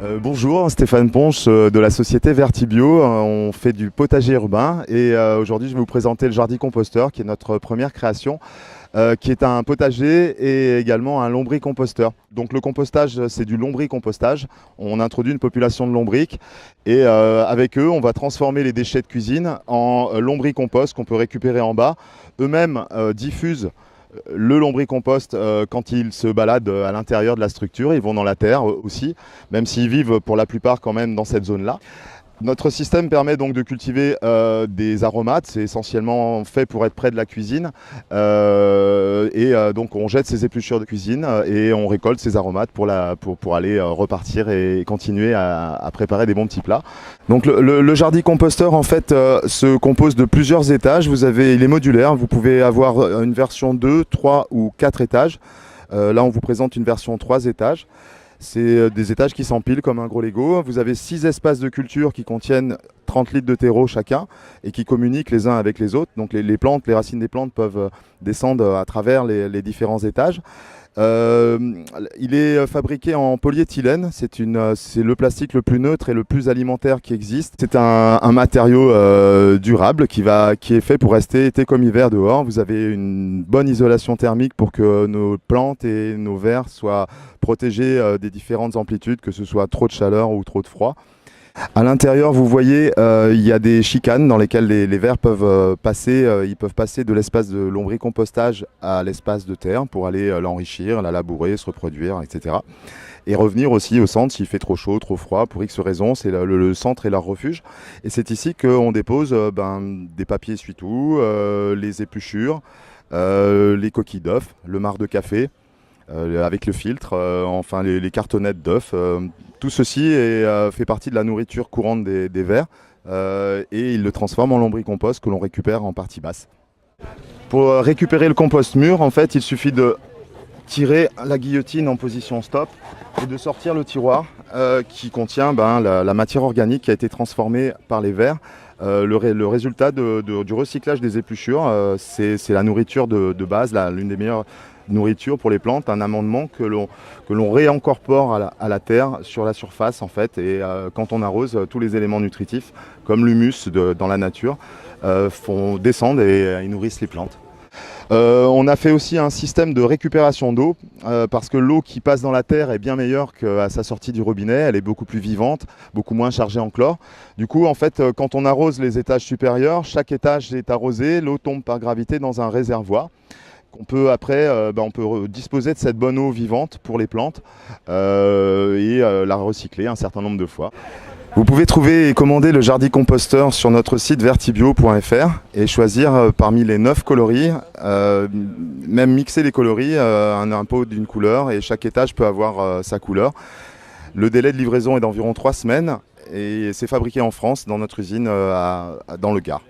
Bonjour, Stéphane Ponche de la société Vertibio. On fait du potager urbain et aujourd'hui je vais vous présenter le Jardi Composteur qui est notre première création, qui est un potager et également un lombricomposteur. Donc le compostage, c'est du lombricompostage. On introduit une population de lombrics et avec eux on va transformer les déchets de cuisine en lombricompost qu'on peut récupérer en bas. Eux-mêmes diffusent le lombricompost, quand ils se baladent à l'intérieur de la structure, ils vont dans la terre aussi, même s'ils vivent pour la plupart quand même dans cette zone-là. Notre système permet donc de cultiver des aromates, c'est essentiellement fait pour être près de la cuisine. Donc on jette ces épluchures de cuisine et on récolte ces aromates pour aller repartir et continuer à préparer des bons petits plats. Donc le Jardi Composteur en fait se compose de plusieurs étages. Il est modulaire, vous pouvez avoir une version 2, 3 ou 4 étages. Là on vous présente une version 3 étages. C'est des étages qui s'empilent comme un gros Lego. Vous avez 6 espaces de culture qui contiennent 30 litres de terreau chacun et qui communiquent les uns avec les autres. Donc les plantes, les racines des plantes peuvent descendre à travers les différents étages. Il est fabriqué en polyéthylène, c'est le plastique le plus neutre et le plus alimentaire qui existe. C'est un matériau durable qui est fait pour rester été comme hiver dehors. Vous avez une bonne isolation thermique pour que nos plantes et nos vers soient protégés des différentes amplitudes, que ce soit trop de chaleur ou trop de froid. À l'intérieur, vous voyez, il y a des chicanes dans lesquelles les vers peuvent passer. Ils peuvent passer de l'espace de lombricompostage à l'espace de terre pour aller l'enrichir, la labourer, se reproduire, etc. Et revenir aussi au centre s'il fait trop chaud, trop froid, pour X raisons. C'est le centre est leur refuge. Et c'est ici qu'on dépose des papiers essuie-tout, les épluchures, les coquilles d'œufs, le marc de café, avec le filtre, enfin les cartonnettes d'œufs. Tout ceci fait partie de la nourriture courante des vers et ils le transforment en lombricompost que l'on récupère en partie basse. Pour récupérer le compost mûr, en fait, il suffit de tirer la guillotine en position stop et de sortir le tiroir qui contient la matière organique qui a été transformée par les vers. Le résultat du recyclage des épluchures, c'est la nourriture de base, l'une des meilleures nourritures pour les plantes, un amendement que l'on réincorpore à la terre sur la surface en fait, et quand on arrose, tous les éléments nutritifs comme l'humus dans la nature descendent et ils nourrissent les plantes. On a fait aussi un système de récupération d'eau parce que l'eau qui passe dans la terre est bien meilleure qu'à sa sortie du robinet, elle est beaucoup plus vivante, beaucoup moins chargée en chlore. Du coup, en fait, quand on arrose les étages supérieurs, chaque étage est arrosé, l'eau tombe par gravité dans un réservoir. On peut après on peut disposer de cette bonne eau vivante pour les plantes et la recycler un certain nombre de fois. Vous pouvez trouver et commander le Jardi Composteur sur notre site vertibio.fr et choisir parmi les 9 coloris, même mixer les coloris, un pot d'une couleur et chaque étage peut avoir sa couleur. Le délai de livraison est d'environ 3 semaines et c'est fabriqué en France dans notre usine dans le Gard.